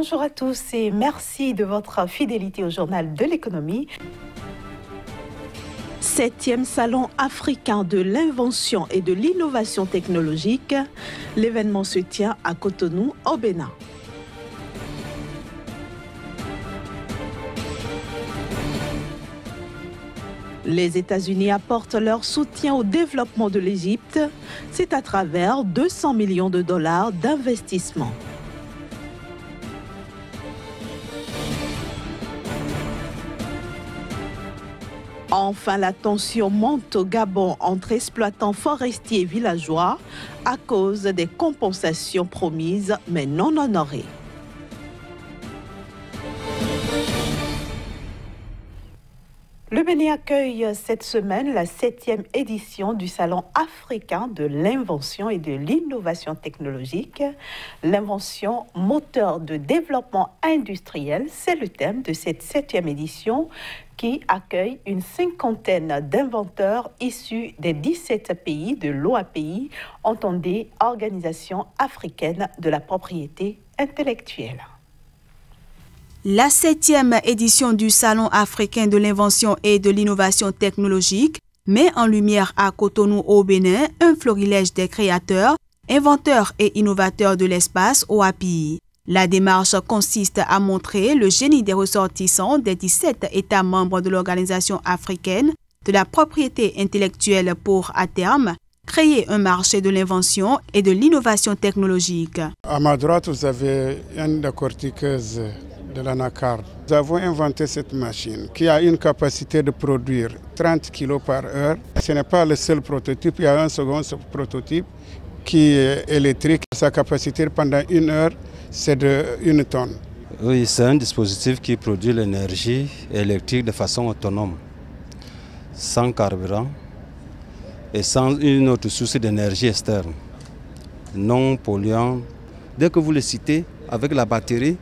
Bonjour à tous et merci de votre fidélité au Journal de l'économie. 7e Salon africain de l'invention et de l'innovation technologique. L'événement se tient à Cotonou, au Bénin. Les États-Unis apportent leur soutien au développement de l'Égypte. C'est à travers 200 millions de dollars d'investissement. Enfin, la tension monte au Gabon entre exploitants forestiers et villageois à cause des compensations promises mais non honorées. Le Bénin accueille cette semaine la 7e édition du Salon africain de l'invention et de l'innovation technologique. L'invention, moteur de développement industriel, c'est le thème de cette 7e édition qui accueille une cinquantaine d'inventeurs issus des 17 pays de l'OAPI, entendez Organisation africaine de la propriété intellectuelle. La 7e édition du Salon africain de l'invention et de l'innovation technologique met en lumière à Cotonou au Bénin un florilège des créateurs, inventeurs et innovateurs de l'espace OAPI. La démarche consiste à montrer le génie des ressortissants des 17 États membres de l'Organisation africaine de la propriété intellectuelle pour, à terme, créer un marché de l'invention et de l'innovation technologique. À ma droite, vous avez une décortiqueuse de l'anacarde. Nous avons inventé cette machine qui a une capacité de produire 30 kg par heure. Ce n'est pas le seul prototype, il y a un second prototype qui est électrique. Sa capacité pendant 1 heure, c'est de 1 tonne. Oui, c'est un dispositif qui produit l'énergie électrique de façon autonome, sans carburant et sans une autre source d'énergie externe, non polluant. Dès que vous le citez, avec la batterie,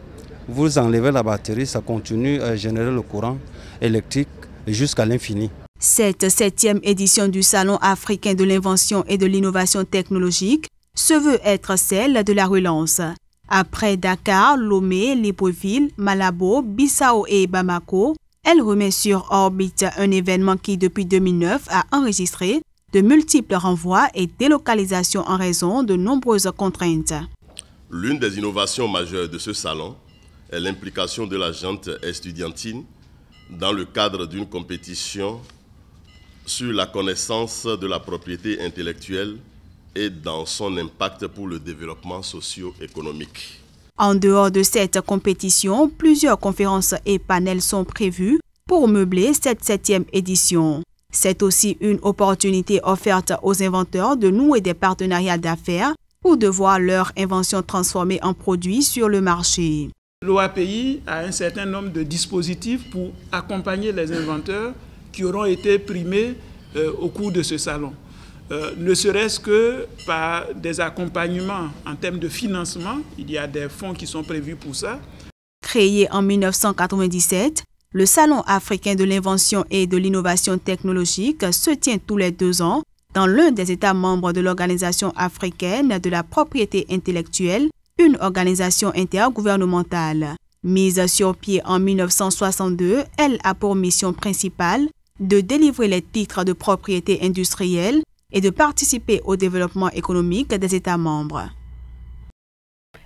vous enlevez la batterie, ça continue à générer le courant électrique jusqu'à l'infini. Cette 7e édition du Salon africain de l'invention et de l'innovation technologique se veut être celle de la relance. Après Dakar, Lomé, Libreville, Malabo, Bissau et Bamako, elle remet sur orbite un événement qui, depuis 2009, a enregistré de multiples renvois et délocalisations en raison de nombreuses contraintes. L'une des innovations majeures de ce salon est l'implication de la gente estudiantine dans le cadre d'une compétition sur la connaissance de la propriété intellectuelle et dans son impact pour le développement socio-économique. En dehors de cette compétition, plusieurs conférences et panels sont prévus pour meubler cette 7e édition. C'est aussi une opportunité offerte aux inventeurs de nouer des partenariats d'affaires ou de voir leur invention transformée en produit sur le marché. L'OAPI a un certain nombre de dispositifs pour accompagner les inventeurs qui auront été primés au cours de ce salon. Ne serait-ce que par des accompagnements en termes de financement, il y a des fonds qui sont prévus pour ça. Créé en 1997, le Salon africain de l'invention et de l'innovation technologique se tient tous les 2 ans dans l'un des États membres de l'Organisation africaine de la propriété intellectuelle, une organisation intergouvernementale. Mise sur pied en 1962, elle a pour mission principale de délivrer les titres de propriété industrielle et de participer au développement économique des États membres.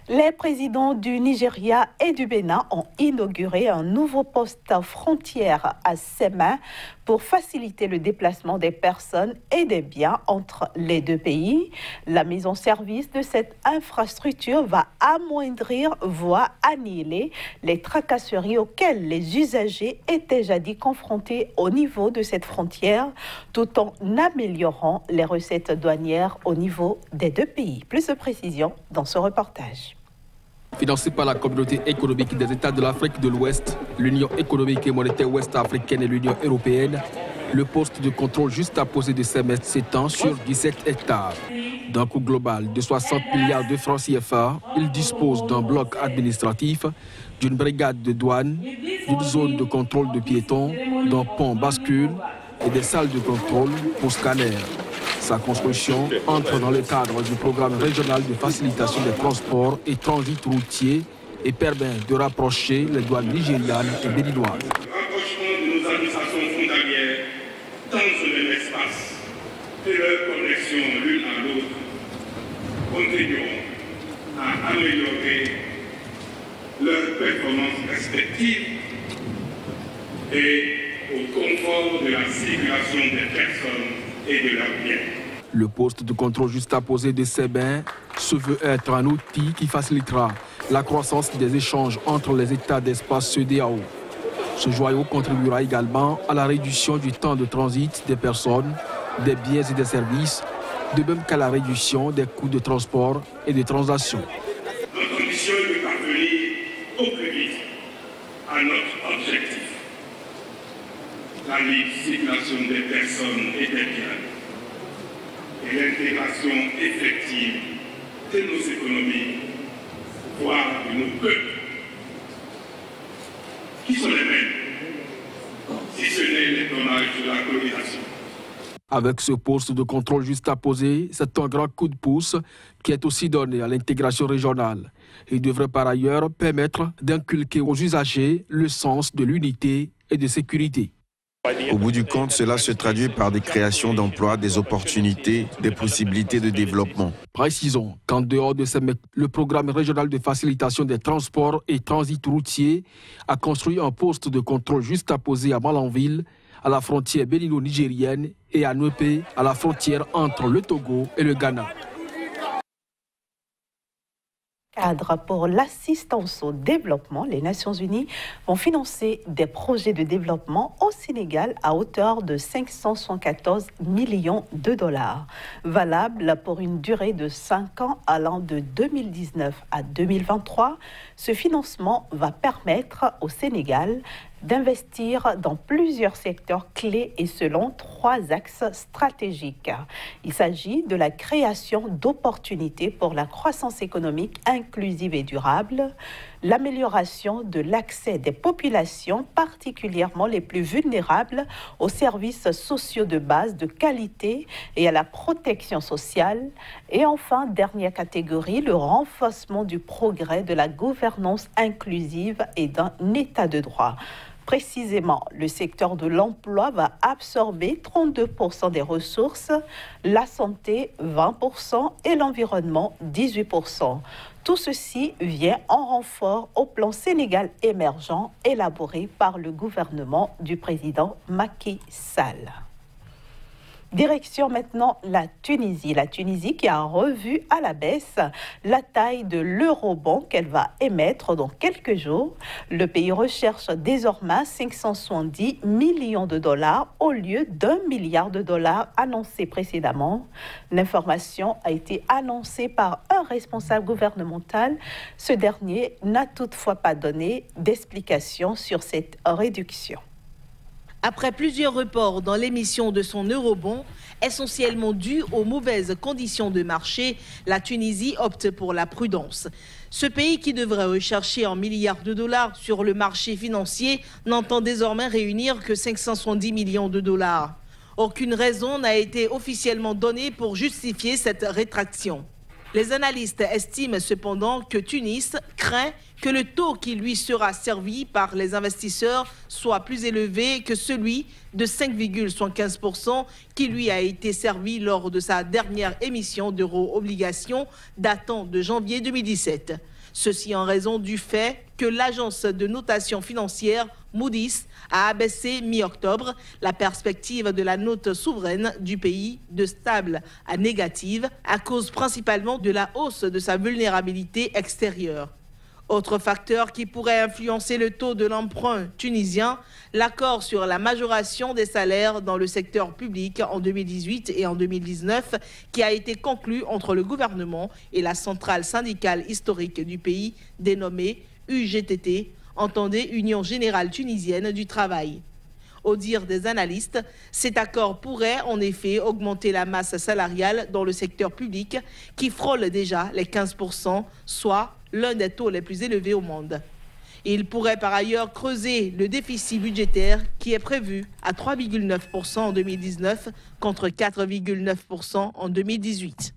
Les présidents du Nigeria et du Bénin ont inauguré un nouveau poste frontière à Sema pour faciliter le déplacement des personnes et des biens entre les deux pays. La mise en service de cette infrastructure va amoindrir, voire annihiler les tracasseries auxquelles les usagers étaient jadis confrontés au niveau de cette frontière, tout en améliorant les recettes douanières au niveau des deux pays. Plus de précisions dans ce reportage. Financé par la communauté économique des États de l'Afrique de l'Ouest, l'Union économique et monétaire ouest-africaine et l'Union européenne, le poste de contrôle juste à poser de semestres s'étend sur 17 hectares. D'un coût global de 60 milliards de francs CFA, il dispose d'un bloc administratif, d'une brigade de douane, d'une zone de contrôle de piétons, d'un pont bascule et des salles de contrôle pour scanners. Sa construction entre dans le cadre du programme régional de facilitation des transports et transit routiers et permet de rapprocher les douanes nigérianes et béninoises. Le rapprochement de nos administrations frontalières dans ce même espace et leur connexion l'une à l'autre contribueront à améliorer leurs performances respectives et au confort de la circulation des personnes et de leurs biens. Le poste de contrôle juxtaposé de Sebin se veut être un outil qui facilitera la croissance des échanges entre les États d'espace CEDEAO. Ce joyau contribuera également à la réduction du temps de transit des personnes, des biens et des services, de même qu'à la réduction des coûts de transport et de transaction. Notre ambition est de parvenir au plus vite à notre objectif, la libre circulation des personnes et des biens et l'intégration effective de nos économies, voire de nos peuples, qui sont les mêmes, si ce n'est les dommages de la colonisation. Avec ce poste de contrôle juxtaposé, c'est un grand coup de pouce qui est aussi donné à l'intégration régionale. Il devrait par ailleurs permettre d'inculquer aux usagers le sens de l'unité et de sécurité. Au bout du compte, cela se traduit par des créations d'emplois, des opportunités, des possibilités de développement. Précisons qu'en dehors de ces le programme régional de facilitation des transports et transit routier a construit un poste de contrôle juxtaposé à Malanville, à la frontière bénino-nigérienne, et à Nuepé, à la frontière entre le Togo et le Ghana. Cadre pour l'assistance au développement, les Nations Unies vont financer des projets de développement au Sénégal à hauteur de 574 millions de dollars, valables pour une durée de 5 ans allant de 2019 à 2023. Ce financement va permettre au Sénégal d'investir dans plusieurs secteurs clés et selon 3 axes stratégiques. Il s'agit de la création d'opportunités pour la croissance économique inclusive et durable, l'amélioration de l'accès des populations, particulièrement les plus vulnérables, aux services sociaux de base de qualité et à la protection sociale, et enfin, dernière catégorie, le renforcement du progrès de la gouvernance inclusive et d'un état de droit. Précisément, le secteur de l'emploi va absorber 32% des ressources, la santé 20% et l'environnement 18%. Tout ceci vient en renfort au plan Sénégal émergent élaboré par le gouvernement du président Macky Sall. Direction maintenant la Tunisie. La Tunisie qui a revu à la baisse la taille de l'eurobond qu'elle va émettre dans quelques jours. Le pays recherche désormais 570 millions de dollars au lieu d'1 milliard de dollars annoncé précédemment. L'information a été annoncée par un responsable gouvernemental. Ce dernier n'a toutefois pas donné d'explication sur cette réduction. Après plusieurs reports dans l'émission de son eurobond, essentiellement dû aux mauvaises conditions de marché, la Tunisie opte pour la prudence. Ce pays qui devrait rechercher 1 milliard de dollars sur le marché financier n'entend désormais réunir que 570 millions de dollars. Aucune raison n'a été officiellement donnée pour justifier cette rétraction. Les analystes estiment cependant que Tunis craint que le taux qui lui sera servi par les investisseurs soit plus élevé que celui de 5,75% qui lui a été servi lors de sa dernière émission d'euro-obligations datant de janvier 2017. Ceci en raison du fait que l'agence de notation financière Moody's a abaissé mi-octobre la perspective de la note souveraine du pays de stable à négative à cause principalement de la hausse de sa vulnérabilité extérieure. Autre facteur qui pourrait influencer le taux de l'emprunt tunisien, l'accord sur la majoration des salaires dans le secteur public en 2018 et en 2019 qui a été conclu entre le gouvernement et la centrale syndicale historique du pays dénommée UGTT, entendez Union Générale Tunisienne du Travail. Au dire des analystes, cet accord pourrait en effet augmenter la masse salariale dans le secteur public qui frôle déjà les 15%, soit l'un des taux les plus élevés au monde. Il pourrait par ailleurs creuser le déficit budgétaire qui est prévu à 3,9% en 2019 contre 4,9% en 2018.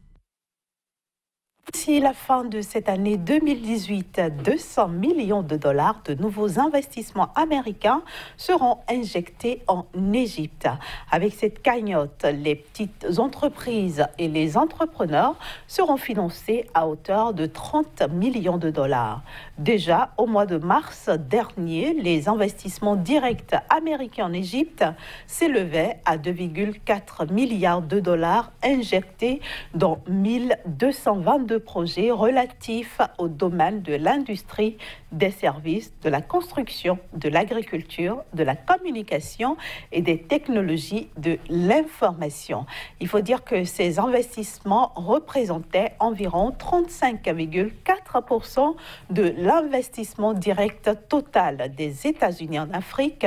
D'ici la fin de cette année 2018, 200 millions de dollars de nouveaux investissements américains seront injectés en Égypte. Avec cette cagnotte, les petites entreprises et les entrepreneurs seront financés à hauteur de 30 millions de dollars. Déjà, au mois de mars dernier, les investissements directs américains en Égypte s'élevaient à 2,4 milliards de dollars injectés dans 1222 projets relatifs au domaine de l'industrie, des services, de la construction, de l'agriculture, de la communication et des technologies de l'information. Il faut dire que ces investissements représentaient environ 35,4% de l'investissement direct total des États-Unis en Afrique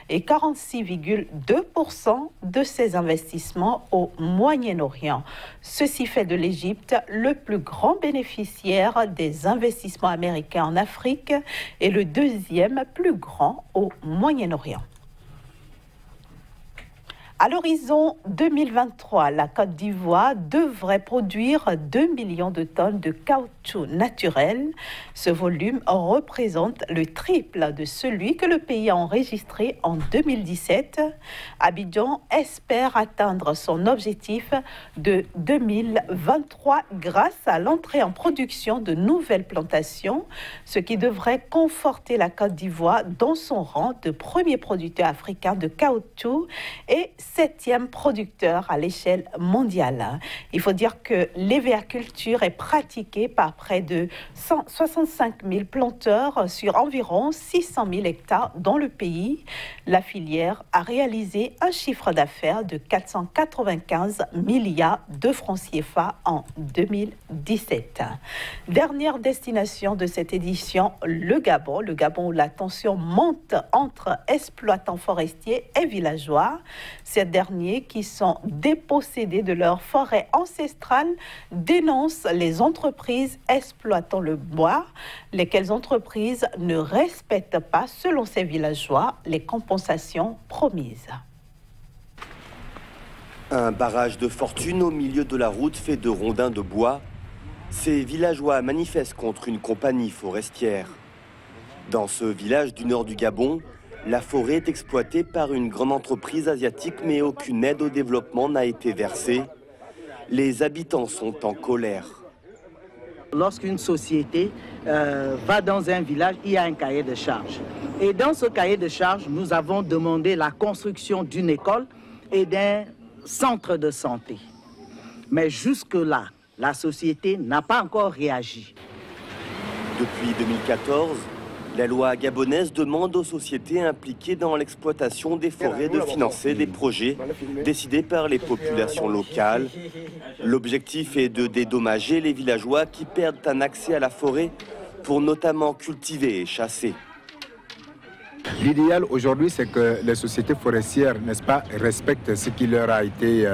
et 46,2% de ces investissements au Moyen-Orient. Ceci fait de l'Égypte le plus grand bénéficiaire des investissements américains en Afrique et le deuxième plus grand au Moyen-Orient. À l'horizon 2023, la Côte d'Ivoire devrait produire 2 millions de tonnes de caoutchouc naturel. Ce volume représente le triple de celui que le pays a enregistré en 2017. Abidjan espère atteindre son objectif de 2023 grâce à l'entrée en production de nouvelles plantations, ce qui devrait conforter la Côte d'Ivoire dans son rang de premier producteur africain de caoutchouc et 7e producteur à l'échelle mondiale. Il faut dire que l'hévéaculture est pratiquée par près de 165 000 planteurs sur environ 600 000 hectares dans le pays. La filière a réalisé un chiffre d'affaires de 495 milliards de francs CFA en 2017. Dernière destination de cette édition, le Gabon. Le Gabon où la tension monte entre exploitants forestiers et villageois. Ces derniers qui sont dépossédés de leur forêt ancestrale dénoncent les entreprises exploitant le bois, lesquelles entreprises ne respectent pas, selon ces villageois, les compensations promises. Un barrage de fortune au milieu de la route fait de rondins de bois. Ces villageois manifestent contre une compagnie forestière. Dans ce village du nord du Gabon, la forêt est exploitée par une grande entreprise asiatique, mais aucune aide au développement n'a été versée. Les habitants sont en colère. Lorsqu'une société va dans un village, il y a un cahier de charges. Et dans ce cahier de charges, nous avons demandé la construction d'une école et d'un centre de santé. Mais jusque-là, la société n'a pas encore réagi. Depuis 2014, la loi gabonaise demande aux sociétés impliquées dans l'exploitation des forêts de financer des projets décidés par les populations locales. L'objectif est de dédommager les villageois qui perdent un accès à la forêt pour notamment cultiver et chasser. L'idéal aujourd'hui, c'est que les sociétés forestières, n'est-ce pas, respectent ce qui leur a été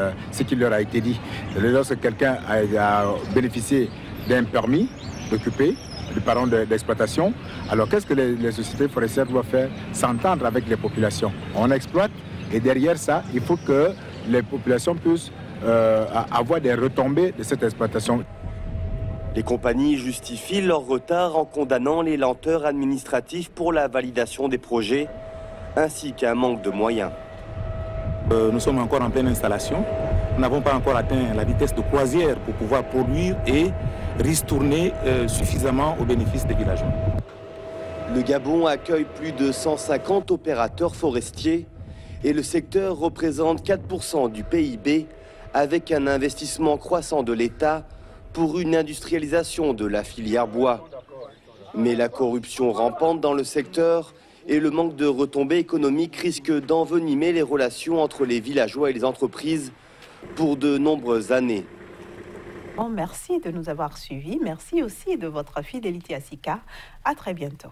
dit. Lorsque quelqu'un a bénéficié d'un permis d'occuper, des parents d'exploitation. Alors qu'est-ce que les sociétés forestières doivent faire? S'entendre avec les populations. On exploite et derrière ça, il faut que les populations puissent avoir des retombées de cette exploitation. Les compagnies justifient leur retard en condamnant les lenteurs administratives pour la validation des projets, ainsi qu'un manque de moyens. Nous sommes encore en pleine installation. Nous n'avons pas encore atteint la vitesse de croisière pour pouvoir produire et ristourner suffisamment au bénéfice des villageois. Le Gabon accueille plus de 150 opérateurs forestiers et le secteur représente 4% du PIB avec un investissement croissant de l'État pour une industrialisation de la filière bois. Mais la corruption rampante dans le secteur et le manque de retombées économiques risquent d'envenimer les relations entre les villageois et les entreprises pour de nombreuses années. Bon, merci de nous avoir suivis. Merci aussi de votre fidélité à Sika. À très bientôt.